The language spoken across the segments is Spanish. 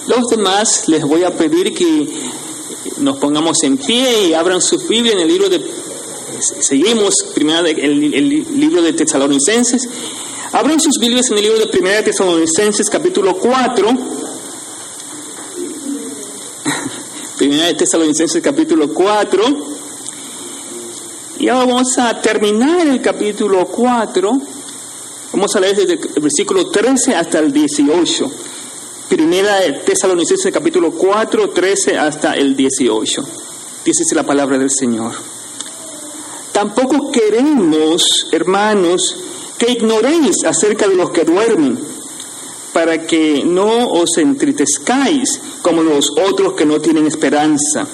Los demás les voy a pedir que nos pongamos en pie y abran su Biblia en el libro de... Seguimos primero el libro de Tesalonicenses. Abran sus Biblias en el libro de Primera de Tesalonicenses, capítulo 4. Primera de Tesalonicenses, capítulo 4. Y ahora vamos a terminar el capítulo 4. Vamos a leer desde el versículo 13 hasta el 18. Primera de Tesalonicenses, capítulo 4, 13 hasta el 18. Dice la palabra del Señor. Tampoco queremos, hermanos, que ignoréis acerca de los que duermen, para que no os entristezcáis como los otros que no tienen esperanza.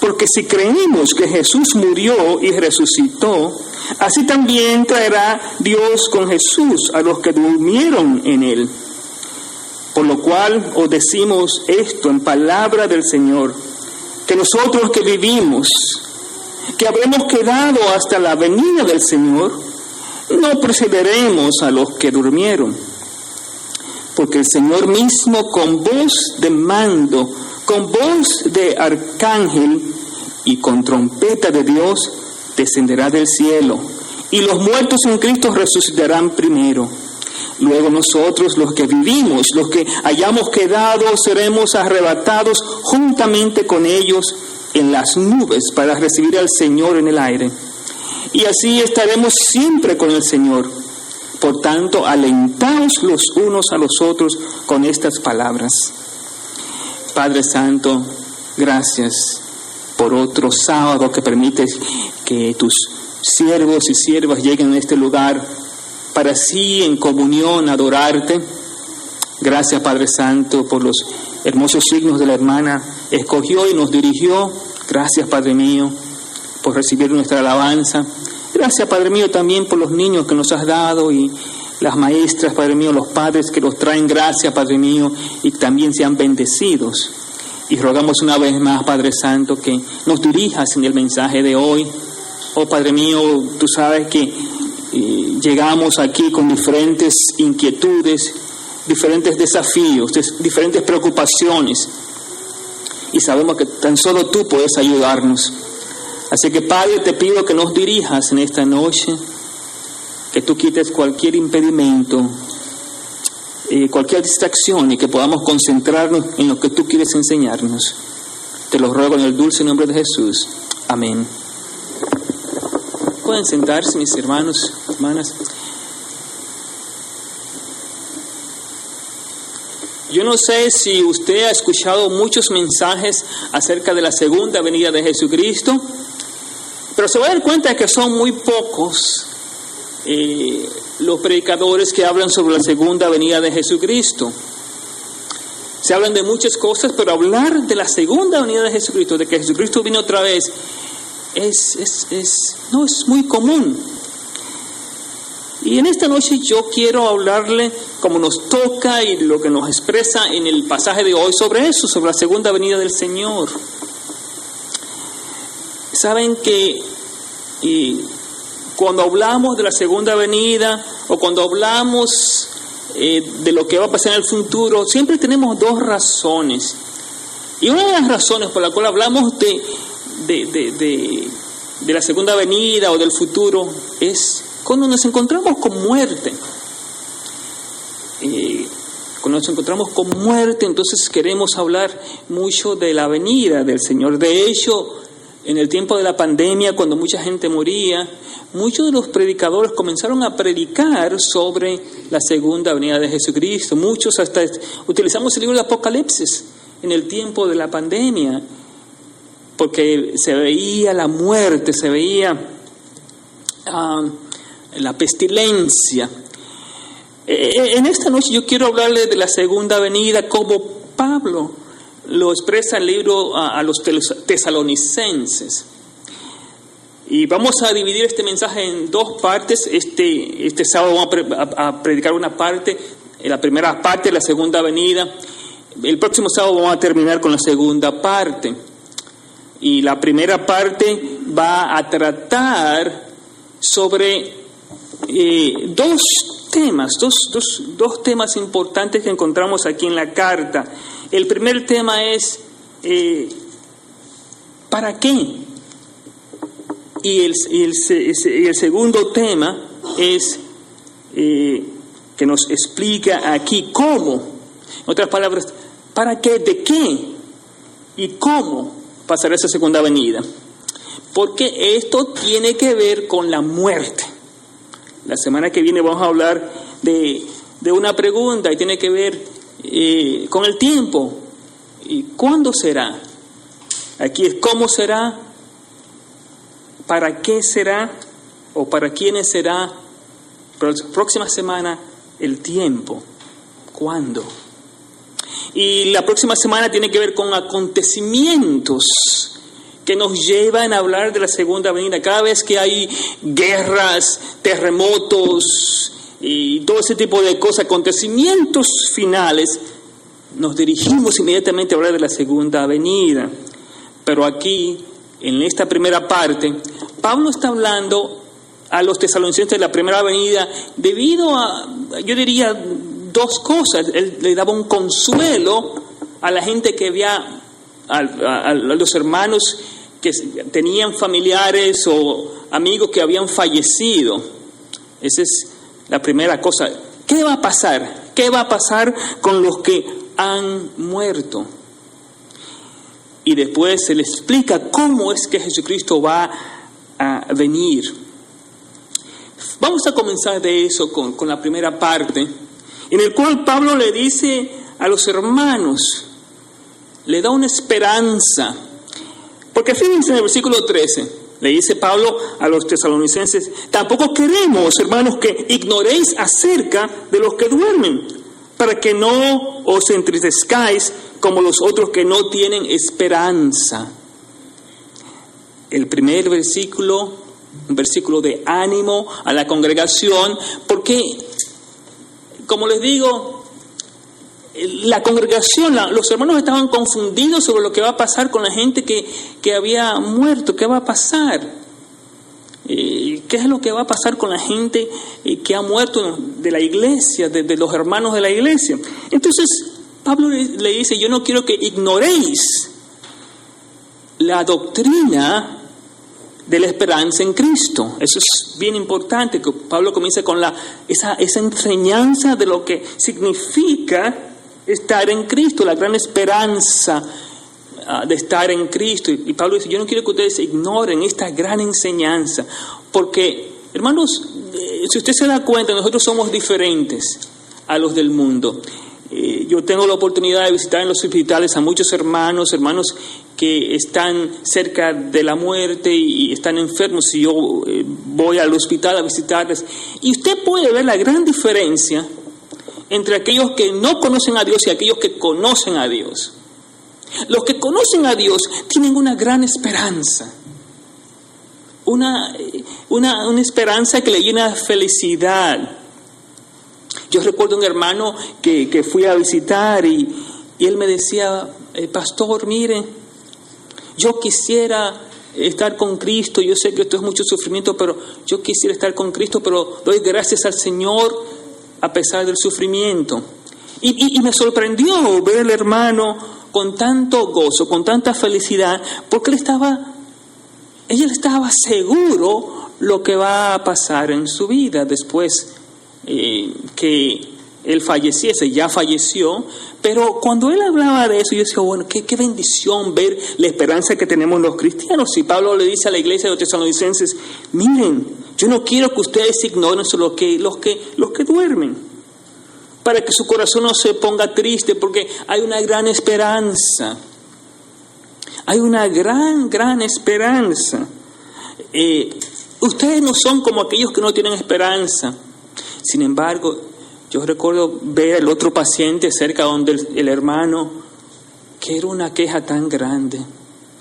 Porque si creemos que Jesús murió y resucitó, así también traerá Dios con Jesús a los que durmieron en él. Por lo cual os decimos esto en palabra del Señor, que nosotros que vivimos, que habremos quedado hasta la venida del Señor, no precederemos a los que durmieron. Porque el Señor mismo, con voz de mando, con voz de arcángel y con trompeta de Dios, descenderá del cielo, y los muertos en Cristo resucitarán primero. Luego nosotros, los que vivimos, los que hayamos quedado, seremos arrebatados juntamente con ellos en las nubes para recibir al Señor en el aire. Y así estaremos siempre con el Señor. Por tanto, alentaos los unos a los otros con estas palabras. Padre Santo, gracias por otro sábado que permites que tus siervos y siervas lleguen a este lugar para así en comunión adorarte. Gracias, Padre Santo, por los hermosos signos de la hermana escogió y nos dirigió. Gracias, Padre mío, por recibir nuestra alabanza. Gracias, Padre mío, también por los niños que nos has dado y las maestras, Padre mío, los padres que los traen. Gracias, Padre mío, y también sean bendecidos. Y rogamos una vez más, Padre Santo, que nos dirijas en el mensaje de hoy. Oh, Padre mío, tú sabes que llegamos aquí con diferentes inquietudes, diferentes desafíos, diferentes preocupaciones, y sabemos que tan solo tú puedes ayudarnos. Así que, Padre, te pido que nos dirijas en esta noche, que tú quites cualquier impedimento, cualquier distracción, y que podamos concentrarnos en lo que tú quieres enseñarnos. Te lo ruego en el dulce nombre de Jesús. Amén. Pueden sentarse, mis hermanos, hermanas. Yo no sé si usted ha escuchado muchos mensajes acerca de la segunda venida de Jesucristo, pero se va a dar cuenta de que son muy pocos los predicadores que hablan sobre la segunda venida de Jesucristo. Se hablan de muchas cosas, pero hablar de la segunda venida de Jesucristo, de que Jesucristo vino otra vez, no es muy común. Y en esta noche yo quiero hablarle como nos toca y lo que nos expresa en el pasaje de hoy sobre eso, sobre la segunda venida del Señor. Saben que cuando hablamos de la segunda venida o cuando hablamos de lo que va a pasar en el futuro, siempre tenemos dos razones. Y una de las razones por la cual hablamos de la segunda venida o del futuro es cuando nos encontramos con muerte. Cuando nos encontramos con muerte, entonces queremos hablar mucho de la venida del Señor. De hecho, en el tiempo de la pandemia, cuando mucha gente moría, muchos de los predicadores comenzaron a predicar sobre la segunda venida de Jesucristo. Muchos hasta utilizamos el libro de Apocalipsis en el tiempo de la pandemia, porque se veía la muerte, se veía la pestilencia. En esta noche yo quiero hablarles de la segunda venida como Pablo lo expresa el libro a los tesalonicenses. Y vamos a dividir este mensaje en dos partes. Este sábado vamos a predicar una parte, la primera parte de la segunda venida. El próximo sábado vamos a terminar con la segunda parte. Y la primera parte va a tratar sobre dos temas importantes que encontramos aquí en la carta. El primer tema es, ¿para qué? Y el segundo tema es que nos explica aquí cómo. En otras palabras, ¿para qué? ¿De qué? ¿Y cómo pasará esa segunda venida? Porque esto tiene que ver con la muerte. La semana que viene vamos a hablar de una pregunta y tiene que ver con el tiempo. ¿Y cuándo será? Aquí es cómo será, para qué será o para quiénes será. Pero la próxima semana el tiempo. ¿Cuándo? Y la próxima semana tiene que ver con acontecimientos que nos llevan a hablar de la segunda venida. Cada vez que hay guerras, terremotos y todo ese tipo de cosas, acontecimientos finales, nos dirigimos inmediatamente a hablar de la segunda venida. Pero aquí, en esta primera parte, Pablo está hablando a los tesalonicenses de la primera venida debido a, yo diría, dos cosas. Él le daba un consuelo a la gente que había, a los hermanos que tenían familiares o amigos que habían fallecido. Esa es la primera cosa. ¿Qué va a pasar? ¿Qué va a pasar con los que han muerto? Y después se le explica cómo es que Jesucristo va a venir. Vamos a comenzar de eso con la primera parte, en el cual Pablo le dice a los hermanos, le da una esperanza. Porque fíjense en el versículo 13, le dice Pablo a los tesalonicenses, tampoco queremos, hermanos, que ignoréis acerca de los que duermen, para que no os entristezcáis como los otros que no tienen esperanza. El primer versículo, un versículo de ánimo a la congregación, porque, como les digo, la congregación, los hermanos estaban confundidos sobre lo que va a pasar con la gente que había muerto. ¿Qué va a pasar? ¿Qué es lo que va a pasar con la gente que ha muerto de la iglesia, de los hermanos de la iglesia? Entonces, Pablo le dice, yo no quiero que ignoréis la doctrina de la esperanza en Cristo. Eso es bien importante, que Pablo comienza con esa enseñanza de lo que significa estar en Cristo, la gran esperanza de estar en Cristo. Y Pablo dice, yo no quiero que ustedes ignoren esta gran enseñanza, porque, hermanos, si usted se da cuenta, nosotros somos diferentes a los del mundo. Yo tengo la oportunidad de visitar en los hospitales a muchos hermanos que están cerca de la muerte y están enfermos, y yo voy al hospital a visitarles. Y usted puede ver la gran diferencia entre aquellos que no conocen a Dios y aquellos que conocen a Dios. Los que conocen a Dios tienen una gran esperanza, una esperanza que le llena felicidad. Yo recuerdo un hermano que fui a visitar y él me decía, pastor, mire, yo quisiera estar con Cristo, yo sé que esto es mucho sufrimiento, pero yo quisiera estar con Cristo, pero doy gracias al Señor a pesar del sufrimiento. Y me sorprendió ver al hermano con tanto gozo, con tanta felicidad, porque él estaba seguro lo que va a pasar en su vida después que él falleciese. Ya falleció, pero cuando él hablaba de eso, yo decía, bueno, qué bendición ver la esperanza que tenemos los cristianos. Y Pablo le dice a la iglesia de los tesalonicenses, miren, yo no quiero que ustedes ignoren los que duermen, para que su corazón no se ponga triste, porque hay una gran esperanza. Hay una gran esperanza. Ustedes no son como aquellos que no tienen esperanza. Sin embargo, yo recuerdo ver al otro paciente cerca donde el hermano, que era una queja tan grande,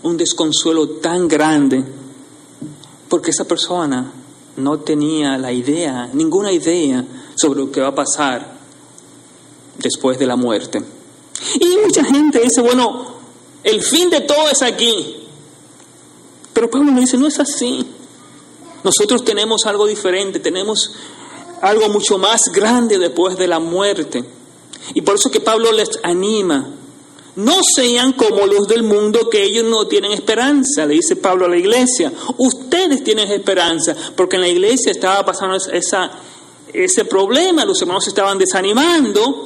un desconsuelo tan grande, porque esa persona no tenía ninguna idea sobre lo que va a pasar después de la muerte. Y mucha gente dice, bueno, el fin de todo es aquí. Pero Pablo me dice, no es así. Nosotros tenemos algo diferente, tenemos algo mucho más grande después de la muerte. Y por eso que Pablo les anima no sean como los del mundo, que ellos no tienen esperanza, le dice Pablo a la iglesia. Ustedes tienen esperanza, porque en la iglesia estaba pasando ese problema, los hermanos se estaban desanimando,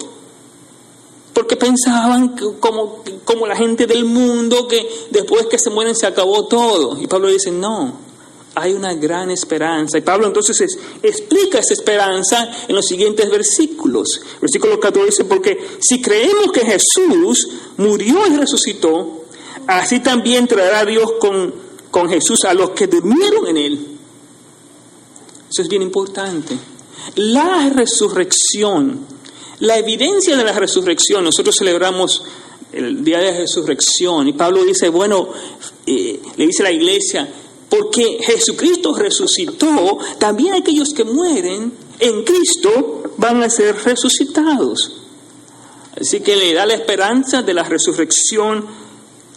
porque pensaban como la gente del mundo, que después que se mueren se acabó todo. Y Pablo dice, no, hay una gran esperanza. Y Pablo entonces explica esa esperanza en los siguientes versículos. Versículo 14 dice, porque si creemos que Jesús murió y resucitó, así también traerá Dios con Jesús a los que durmieron en él. Eso es bien importante. La resurrección, la evidencia de la resurrección. Nosotros celebramos el día de la resurrección y Pablo dice, bueno, le dice a la iglesia, porque Jesucristo resucitó, también aquellos que mueren en Cristo van a ser resucitados. Así que le da la esperanza de la resurrección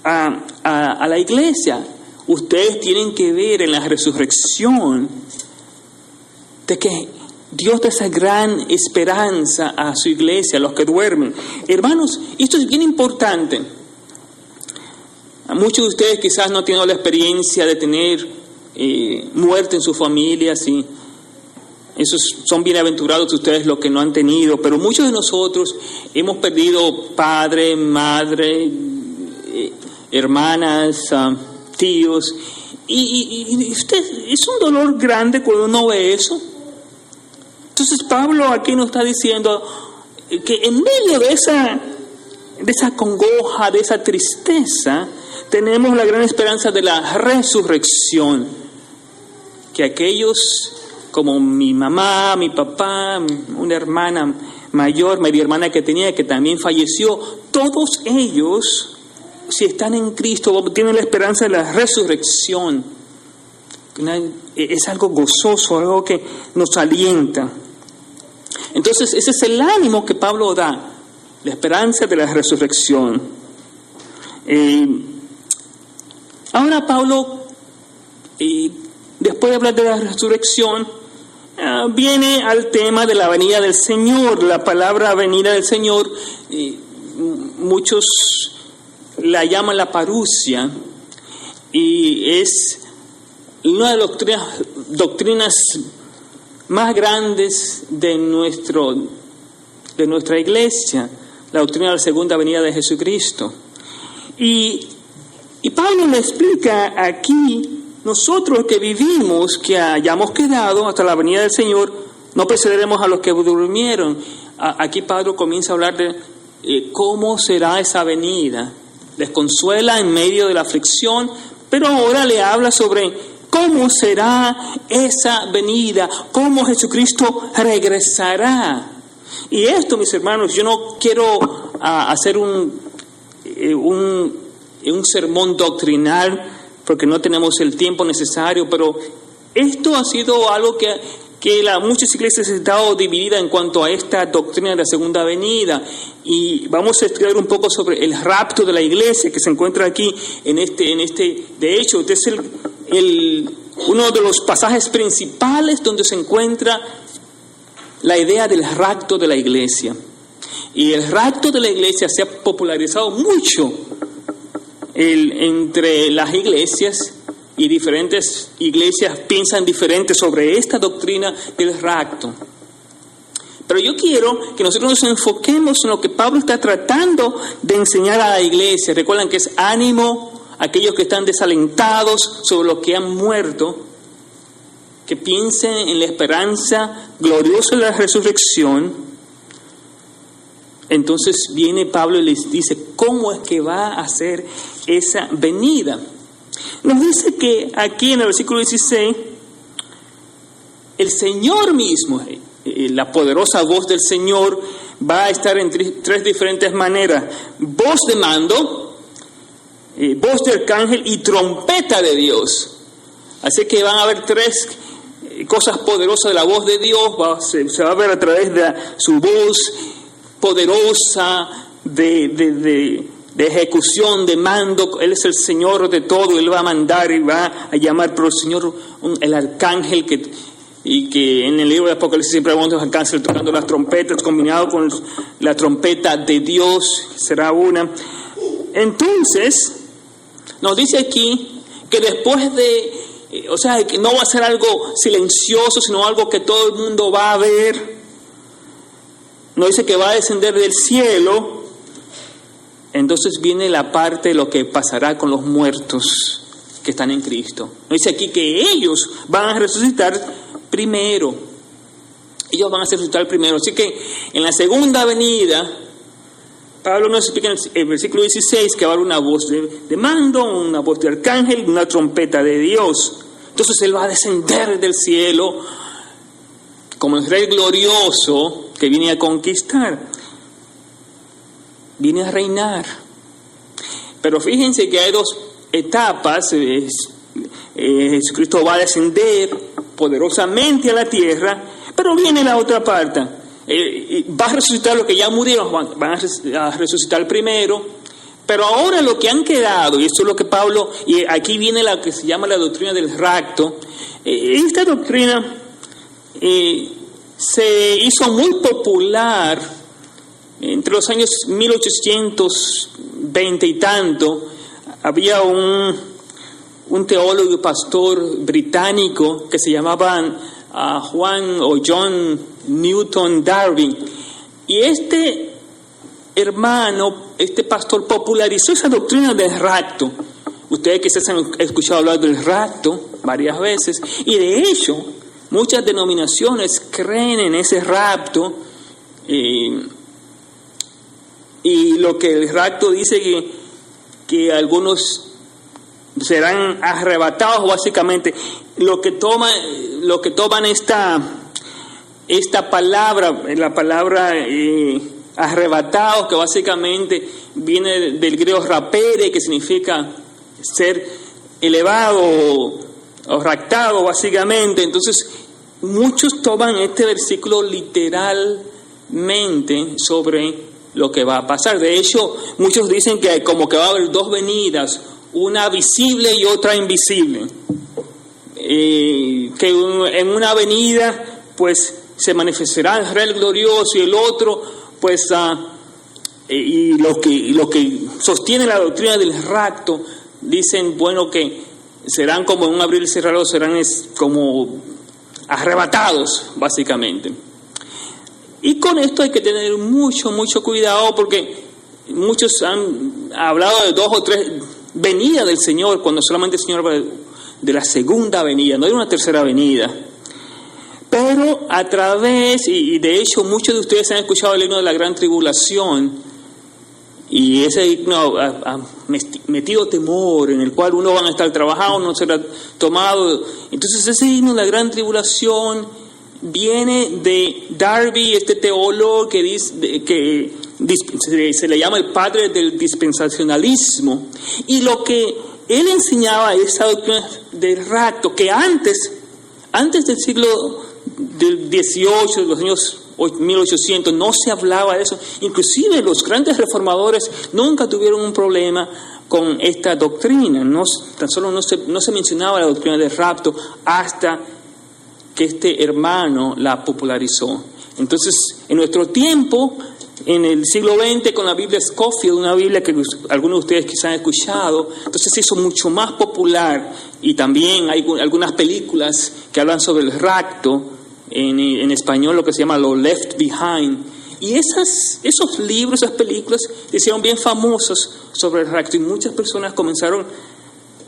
a la iglesia. Ustedes tienen que ver en la resurrección de que Dios da esa gran esperanza a su iglesia, a los que duermen. Hermanos, esto es bien importante. Muchos de ustedes quizás no tienen la experiencia de tener muerte en su familia, sí. Esos son bienaventurados ustedes los que no han tenido, pero muchos de nosotros hemos perdido padre, madre, hermanas, tíos, y usted, es un dolor grande cuando uno ve eso. Entonces Pablo aquí nos está diciendo que en medio de esa congoja, de esa tristeza, tenemos la gran esperanza de la resurrección, que aquellos como mi mamá, mi papá, una hermana mayor, media hermana que tenía, que también falleció, todos ellos, si están en Cristo, tienen la esperanza de la resurrección. Es algo gozoso, algo que nos alienta. Entonces ese es el ánimo que Pablo da, la esperanza de la resurrección. Ahora Pablo, después de hablar de la resurrección, viene al tema de la venida del Señor. La palabra venida del Señor, muchos la llaman la parusia, y es una de las doctrinas más grandes de nuestra iglesia, la doctrina de la segunda venida de Jesucristo. Y Pablo le explica aquí, nosotros que vivimos, que hayamos quedado hasta la venida del Señor, no precederemos a los que durmieron. Aquí Pablo comienza a hablar de cómo será esa venida. Les consuela en medio de la aflicción, pero ahora le habla sobre cómo será esa venida, cómo Jesucristo regresará. Y esto, mis hermanos, yo no quiero hacer un sermón doctrinal, porque no tenemos el tiempo necesario, pero esto ha sido algo que muchas iglesias han estado divididas en cuanto a esta doctrina de la segunda venida. Y vamos a estudiar un poco sobre el rapto de la iglesia que se encuentra aquí en este. De hecho, este es uno de los pasajes principales donde se encuentra la idea del rapto de la iglesia. Y el rapto de la iglesia se ha popularizado mucho entre las iglesias, y diferentes iglesias piensan diferente sobre esta doctrina del rapto. Pero yo quiero que nosotros nos enfoquemos en lo que Pablo está tratando de enseñar a la iglesia. Recuerdan que es ánimo a aquellos que están desalentados sobre los que han muerto, que piensen en la esperanza gloriosa de la resurrección. Entonces viene Pablo y les dice cómo es que va a ser esa venida. Nos dice que aquí en el versículo 16, el Señor mismo, la poderosa voz del Señor, va a estar en tres diferentes maneras: voz de mando, voz de arcángel y trompeta de Dios. Así que van a haber tres cosas poderosas de la voz de Dios. Se va a ver a través de su voz poderosa de ejecución, de mando. Él es el Señor de todo, Él va a mandar y va a llamar por el Señor el arcángel, y que en el libro de Apocalipsis siempre vemos a los arcángeles tocando las trompetas, combinado con la trompeta de Dios, será una. Entonces, nos dice aquí que después que no va a ser algo silencioso, sino algo que todo el mundo va a ver. Nos dice que va a descender del cielo. Entonces viene la parte de lo que pasará con los muertos que están en Cristo. Nos dice aquí que ellos van a resucitar primero. Ellos van a resucitar primero. Así que en la segunda venida, Pablo nos explica en el versículo 16 que va a haber una voz de mando, una voz de arcángel, una trompeta de Dios. Entonces Él va a descender del cielo como el Rey glorioso que viene a conquistar. Viene a reinar. Pero fíjense que hay dos etapas. Jesucristo va a descender poderosamente a la tierra, pero viene la otra parte. Va a resucitar los que ya murieron, van a resucitar primero, pero ahora lo que han quedado, y esto es lo que Pablo, y aquí viene la que se llama la doctrina del rapto. Esta doctrina se hizo muy popular entre los años 1820 y tanto. Había un teólogo y pastor británico que se llamaban Juan o John Newton Darby, y este pastor popularizó esa doctrina del rapto. Ustedes quizás han escuchado hablar del rapto varias veces, y de hecho muchas denominaciones creen en ese rapto, y lo que el rapto dice que algunos serán arrebatados, básicamente. Lo que toman esta palabra, la palabra arrebatados, que básicamente viene del griego rapere, que significa ser elevado o raptado, básicamente. Entonces muchos toman este versículo literalmente sobre lo que va a pasar. De hecho, muchos dicen que como que va a haber dos venidas, una visible y otra invisible. Que en una venida pues se manifestará el Rey glorioso, y el otro pues y lo que sostiene la doctrina del rapto, dicen que serán como en un abrir y cerrar, serán como arrebatados, básicamente. Y con esto hay que tener mucho cuidado, porque muchos han hablado de 2 o 3 venidas del Señor, cuando solamente el Señor habla de la segunda venida, no hay una tercera venida. Pero a través, y de hecho muchos de ustedes han escuchado el himno de la gran tribulación, y ese himno ha metido temor, en el cual uno va a estar trabajando, no será tomado. Entonces ese himno de la gran tribulación viene de Darby, este teólogo que dice que se le llama el padre del dispensacionalismo, y lo que él enseñaba es esa doctrina del rapto, que antes del siglo del 18, de los años 1800, no se hablaba de eso. Inclusive los grandes reformadores nunca tuvieron un problema con esta doctrina. Tan solo no se mencionaba la doctrina del rapto hasta que este hermano la popularizó. Entonces, en nuestro tiempo, en el siglo XX, con la Biblia Scofield, una Biblia que algunos de ustedes quizás han escuchado, entonces se hizo mucho más popular, y también hay algunas películas que hablan sobre el rapto, en español lo que se llama lo Left Behind, y esos libros, esas películas se hicieron bien famosos sobre el rapto, y muchas personas comenzaron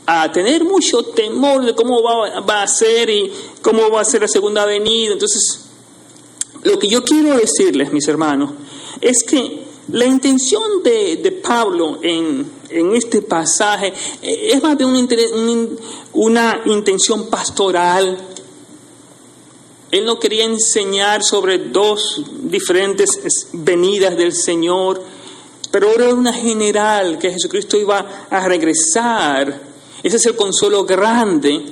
a tener mucho temor de cómo va a ser y cómo va a ser la segunda venida. Entonces, lo que yo quiero decirles, mis hermanos, es que la intención de Pablo en este pasaje es más de una intención pastoral. Él no quería enseñar sobre 2 diferentes venidas del Señor, pero era una general, que Jesucristo iba a regresar. Ese es el consuelo grande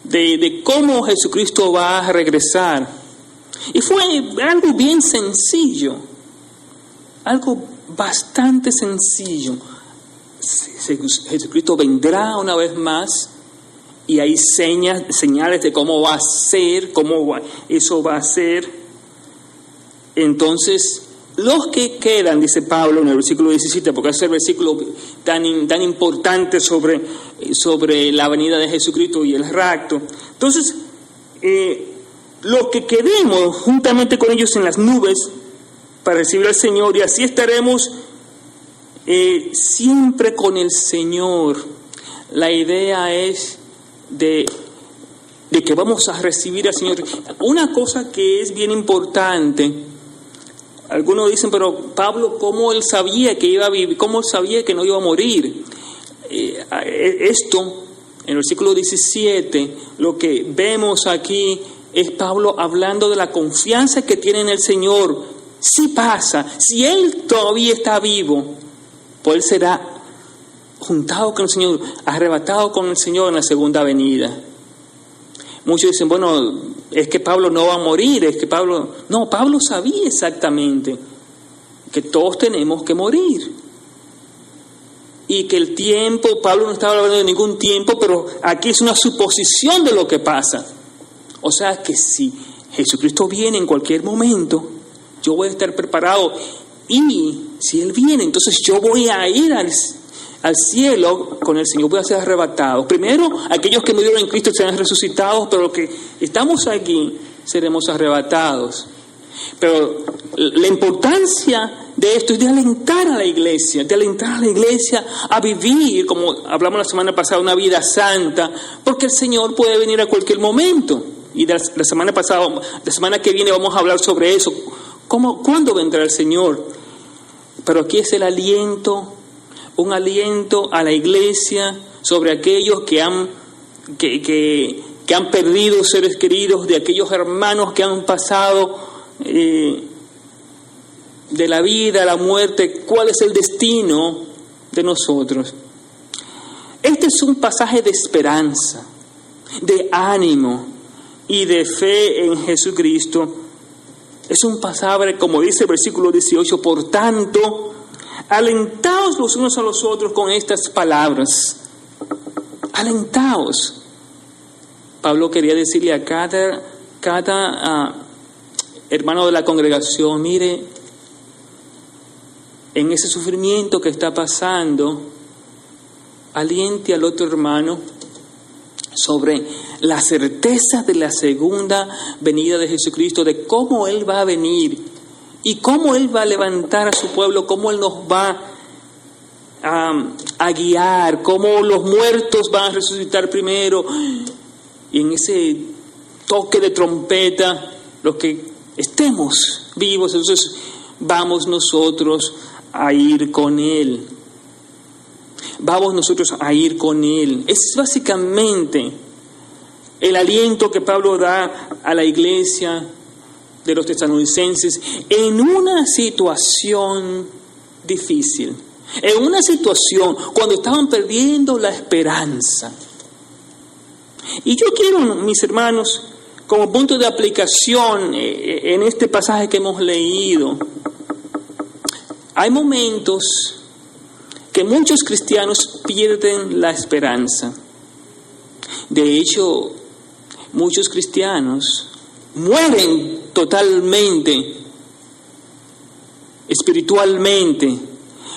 de cómo Jesucristo va a regresar. Y fue algo bien sencillo, algo bastante sencillo. Jesucristo vendrá una vez más, y hay señales de cómo va a ser, eso va a ser. Entonces, los que quedan, dice Pablo en el versículo 17, porque es el versículo tan importante sobre la venida de Jesucristo y el rapto. Entonces, los que quedemos juntamente con ellos en las nubes para recibir al Señor, y así estaremos siempre con el Señor. La idea es de que vamos a recibir al Señor. Una cosa que es bien importante, algunos dicen, pero Pablo, ¿cómo él sabía que iba a vivir? ¿Cómo él sabía que no iba a morir? Esto, en el versículo 17, lo que vemos aquí es Pablo hablando de la confianza que tiene en el Señor. Si pasa, si él todavía está vivo, pues él será juntado con el Señor, arrebatado con el Señor en la segunda venida. Muchos dicen, bueno, es que Pablo no va a morir, es que Pablo... No, Pablo sabía exactamente que todos tenemos que morir. Y que el tiempo, Pablo no estaba hablando de ningún tiempo, pero aquí es una suposición de lo que pasa. O sea que si Jesucristo viene en cualquier momento, yo voy a estar preparado. Y si Él viene, entonces yo voy a ir al cielo con el Señor, voy a ser arrebatado. Primero, aquellos que murieron en Cristo serán resucitados, pero los que estamos aquí seremos arrebatados. Pero la importancia de esto es de alentar a la iglesia, a vivir, como hablamos la semana pasada, una vida santa, porque el Señor puede venir a cualquier momento. Y la semana que viene vamos a hablar sobre eso. ¿Cuándo vendrá el Señor? Pero aquí es el aliento, un aliento a la iglesia sobre aquellos que han perdido seres queridos, de aquellos hermanos que han pasado de la vida a la muerte. ¿Cuál es el destino de nosotros? Este es un pasaje de esperanza, de ánimo y de fe en Jesucristo. Es un pasaje, como dice el versículo 18, por tanto, alentaos los unos a los otros con estas palabras. Alentaos. Pablo quería decirle a cada hermano de la congregación, mire, en ese sufrimiento que está pasando, aliente al otro hermano sobre la certeza de la segunda venida de Jesucristo, de cómo Él va a venir y cómo Él va a levantar a su pueblo, cómo Él nos va a guiar, cómo los muertos van a resucitar primero. Y en ese toque de trompeta, los que estemos vivos, entonces vamos nosotros a ir con Él. Vamos nosotros a ir con Él. Es básicamente el aliento que Pablo da a la iglesia de los tesalonicenses en una situación difícil, en una situación cuando estaban perdiendo la esperanza. Y yo quiero, mis hermanos, como punto de aplicación en este pasaje que hemos leído, hay momentos que muchos cristianos pierden la esperanza. De hecho, muchos cristianos mueren totalmente, espiritualmente,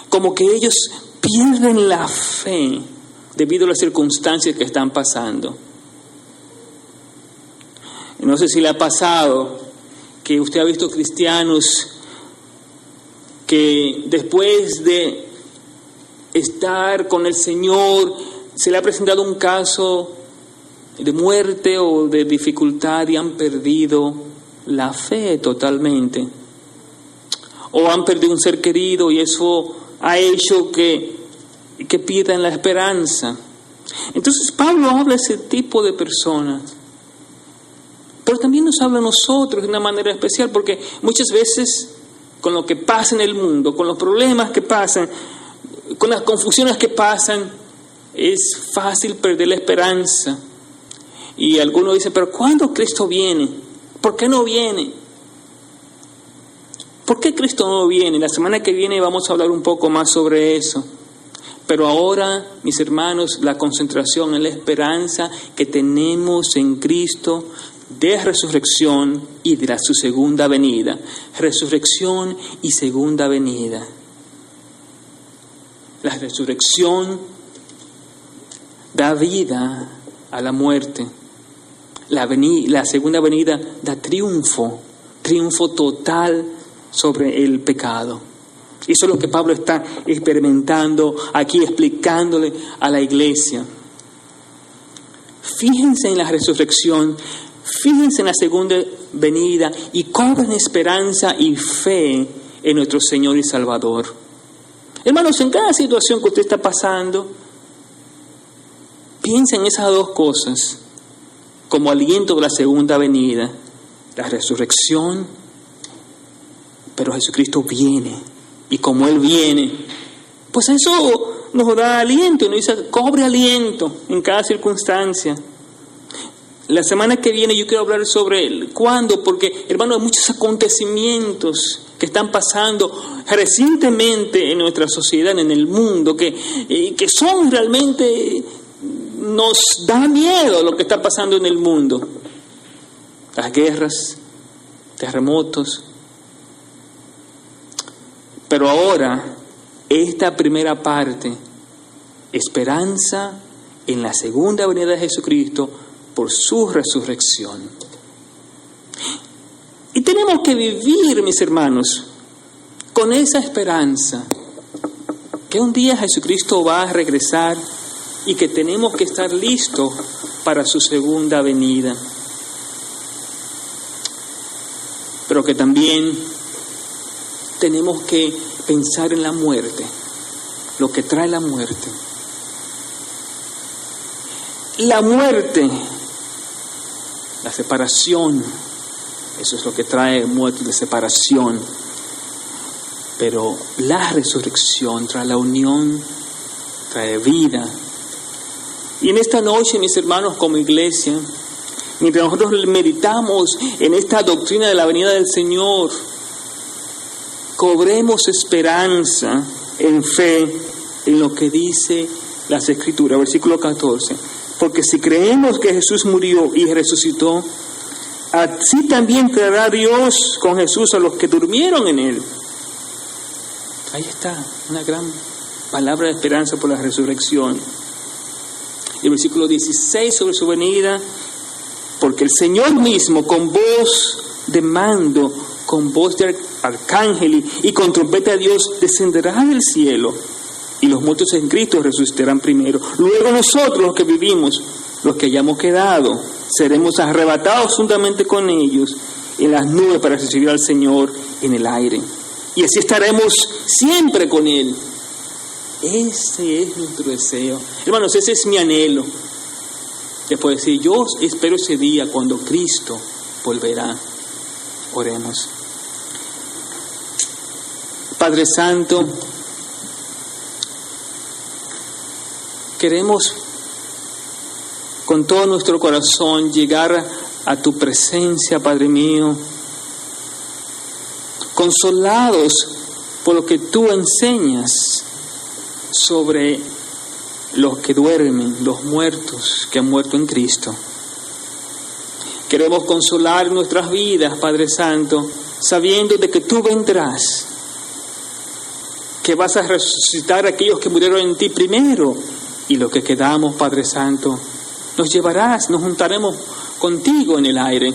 como que ellos pierden la fe debido a las circunstancias que están pasando. No sé si le ha pasado que usted ha visto cristianos que después de estar con el Señor se le ha presentado un caso de muerte o de dificultad y han perdido la fe totalmente, o han perdido un ser querido y eso ha hecho que pierdan la esperanza. Entonces Pablo habla de ese tipo de personas, pero también nos habla a nosotros de una manera especial, porque muchas veces con lo que pasa en el mundo, con los problemas que pasan, con las confusiones que pasan, es fácil perder la esperanza. Y algunos dicen, pero ¿cuándo Cristo viene? ¿Por qué no viene? ¿Por qué Cristo no viene? La semana que viene vamos a hablar un poco más sobre eso. Pero ahora, mis hermanos, la concentración en la esperanza que tenemos en Cristo de resurrección y de su segunda venida. Resurrección y segunda venida. La resurrección da vida a la muerte. La segunda venida da triunfo total sobre el pecado. Eso es lo que Pablo está experimentando aquí, explicándole a la iglesia. Fíjense en la resurrección, fíjense en la segunda venida y cobren esperanza y fe en nuestro Señor y Salvador. Hermanos, en cada situación que usted está pasando, piensa en esas dos cosas como aliento de la segunda venida, la resurrección, pero Jesucristo viene, y como Él viene, pues eso nos da aliento, nos dice, cobre aliento en cada circunstancia. La semana que viene yo quiero hablar sobre cuándo, porque, hermanos, hay muchos acontecimientos que están pasando recientemente en nuestra sociedad, en el mundo, que son realmente, nos da miedo lo que está pasando en el mundo. Las guerras, terremotos. Pero ahora, esta primera parte, esperanza en la segunda venida de Jesucristo por su resurrección. Y tenemos que vivir, mis hermanos, con esa esperanza, que un día Jesucristo va a regresar y que tenemos que estar listos para su segunda venida. Pero que también tenemos que pensar en la muerte, lo que trae la muerte. La muerte, la separación, eso es lo que trae muerte de separación. Pero la resurrección trae la unión, trae vida. Y en esta noche, mis hermanos, como iglesia, mientras nosotros meditamos en esta doctrina de la venida del Señor, cobremos esperanza en fe en lo que dice las Escrituras. Versículo 14. Porque si creemos que Jesús murió y resucitó, así también creerá Dios con Jesús a los que durmieron en Él. Ahí está, una gran palabra de esperanza por la resurrección. Y el versículo 16 sobre su venida, porque el Señor mismo con voz de mando, con voz de arcángel y con trompeta de Dios descenderá del cielo, y los muertos en Cristo resucitarán primero. Luego nosotros, los que vivimos, los que hayamos quedado, seremos arrebatados juntamente con ellos en las nubes para recibir al Señor en el aire. Y así estaremos siempre con Él. Ese es nuestro deseo. Hermanos, ese es mi anhelo. Después de decir, yo espero ese día cuando Cristo volverá. Oremos. Padre Santo, queremos con todo nuestro corazón llegar a tu presencia, Padre mío, consolados por lo que tú enseñas sobre los que duermen, los muertos que han muerto en Cristo. Queremos consolar nuestras vidas, Padre Santo, sabiendo de que tú vendrás, que vas a resucitar a aquellos que murieron en ti primero, y los que quedamos, Padre Santo, nos llevarás, nos juntaremos contigo en el aire.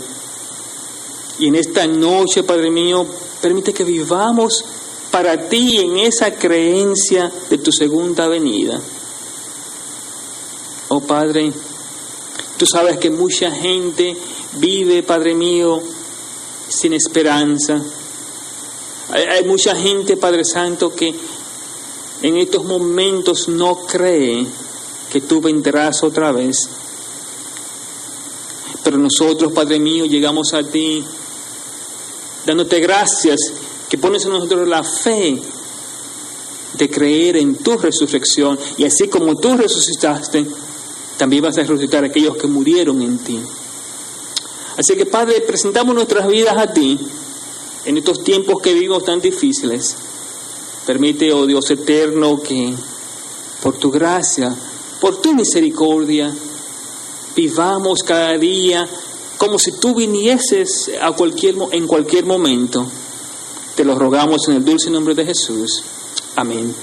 Y en esta noche, Padre mío, permite que vivamos para ti en esa creencia de tu segunda venida. Oh Padre, tú sabes que mucha gente vive, Padre mío, sin esperanza. Hay mucha gente, Padre Santo, que en estos momentos no cree que tú vendrás otra vez. Pero nosotros, Padre mío, llegamos a ti dándote gracias, que pones en nosotros la fe de creer en tu resurrección, y así como tú resucitaste, también vas a resucitar a aquellos que murieron en ti. Así que, Padre, presentamos nuestras vidas a ti en estos tiempos que vivimos tan difíciles. Permite, oh Dios eterno, que por tu gracia, por tu misericordia, vivamos cada día como si tú vinieses en cualquier momento. Te lo rogamos en el dulce nombre de Jesús. Amén.